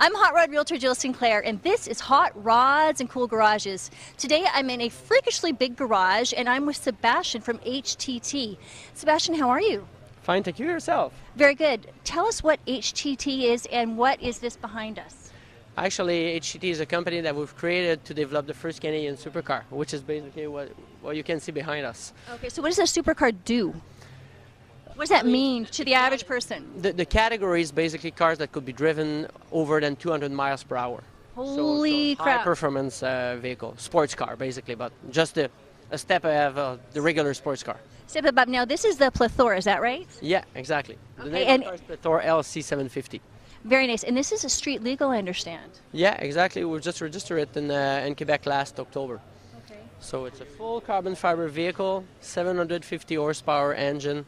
I'm Hotrod Realtor Jill Sinclair, and this is Hot Rods and Cool Garages. Today I'm in a freakishly big garage, and I'm with Sebastien from HTT. Sebastien, how are you? Fine, thank you. Yourself? Very good. Tell us what HTT is and what is this behind us? Actually, HTT is a company that we've created to develop the first Canadian supercar, which is basically what you can see behind us. Okay, so what does a supercar do? What does that mean to the average person? The category is basically cars that could be driven over than 200 miles per hour. Holy crap. High performance vehicle, sports car basically, but just a step ahead of the regular sports car. Step above. Now this is the Plethore, is that right? Yeah, exactly. Okay, the name of the car is Plethore LC 750. Very nice. And this is a street legal, I understand. Yeah, exactly. We just registered it in Quebec last October. Okay. So it's a full carbon fiber vehicle, 750 horsepower engine,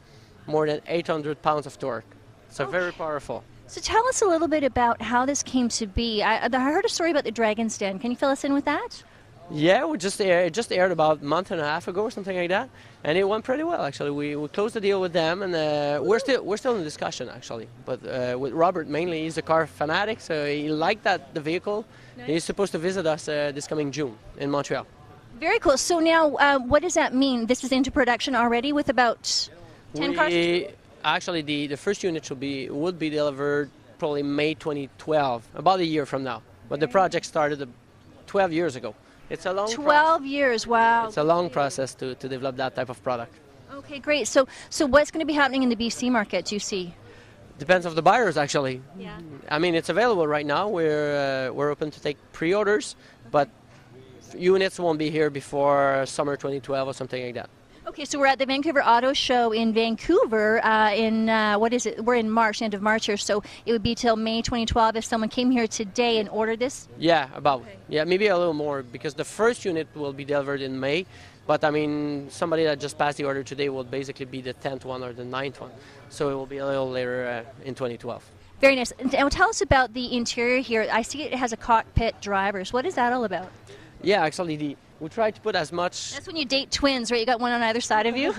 more than 800 pounds of torque. So very powerful. So tell us a little bit about how this came to be. I heard a story about the Dragon's Den. Can you fill us in with that? Yeah, it just aired about a month and a half ago or something like that, and it went pretty well actually. We closed the deal with them, and we're still in discussion actually. But with Robert mainly, he's a car fanatic, so he liked the vehicle. Nice. He's supposed to visit us this coming June in Montreal. Very cool. So now, what does that mean? This is into production already with about 10 cars? Actually, the first unit would be delivered probably May 2012, about a year from now. But the project started 12 years ago. It's a long 12 years, wow. It's a long process to develop that type of product. Okay, great. So what's going to be happening in the BC market, do you see? Depends on the buyers, actually. Yeah. I mean, it's available right now. We're open to take pre-orders, but units won't be here before summer 2012 or something like that. Okay, so we're at the Vancouver Auto Show in Vancouver what is it? We're in March, end of March here, so it would be till May 2012 if someone came here today and ordered this? Yeah, about. Okay. Yeah, maybe a little more because the first unit will be delivered in May, but I mean, somebody that just passed the order today will basically be the 10th one or the 9th one, so it will be a little later in 2012. Very nice. And tell us about the interior here. I see it has a cockpit drivers. What is that all about? Yeah, actually, we try to put as much. That's when you date twins, right? You got one on either side of you.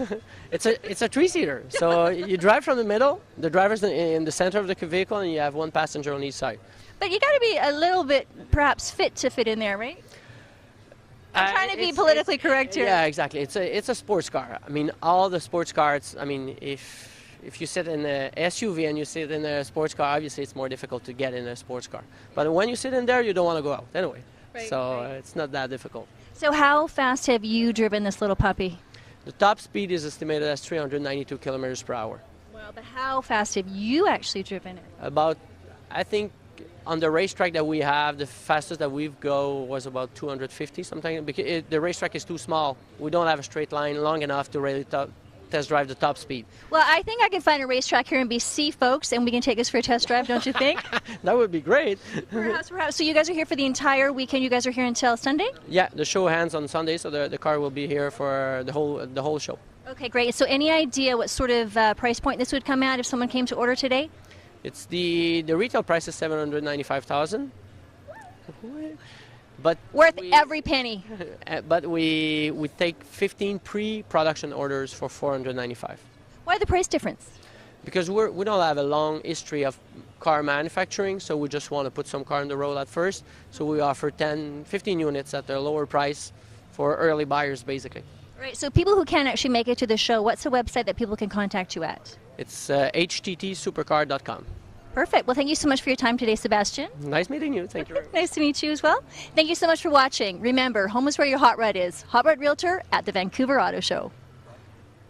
It's a three-seater. So you drive from the middle, the driver's in the center of the vehicle, and you have one passenger on each side. But you got to be a little bit, perhaps, fit to fit in there, right? I'm trying to be politically correct here. Yeah, exactly. It's a sports car. I mean, all the sports cars. I mean, if you sit in a SUV and you sit in a sports car, obviously it's more difficult to get in a sports car. But when you sit in there, you don't want to go out anyway. Right, so it's not that difficult. So how fast have you driven this little puppy? The top speed is estimated as 392 kilometers per hour. Wow, but how fast have you actually driven it? About, I think, on the racetrack that we have, the fastest that we've go was about 250 something. Because the racetrack is too small. We don't have a straight line long enough to really test drive the top speed. Well, I think I can find a racetrack here in BC, folks, and we can take this for a test drive, don't you think? That would be great. Perhaps. So you guys are here for the entire weekend? You guys are here until Sunday? Yeah, the show ends on Sunday, so the car will be here for the whole show. Okay, great. So any idea what sort of price point this would come at if someone came to order today? It's the retail price is $795,000. But worth every penny. But we take 15 pre-production orders for $495. Why the price difference? Because we don't have a long history of car manufacturing, so we just want to put some car on the road at first. So we offer 15 units at a lower price for early buyers, basically. Right. So people who can't actually make it to the show, what's the website that people can contact you at? It's httsupercar.com. Perfect. Well, thank you so much for your time today, Sebastien. Nice meeting you. Thank you. Nice to meet you as well. Thank you so much for watching. Remember, home is where your hot rod is. Hotrod Realtor at the Vancouver Auto Show.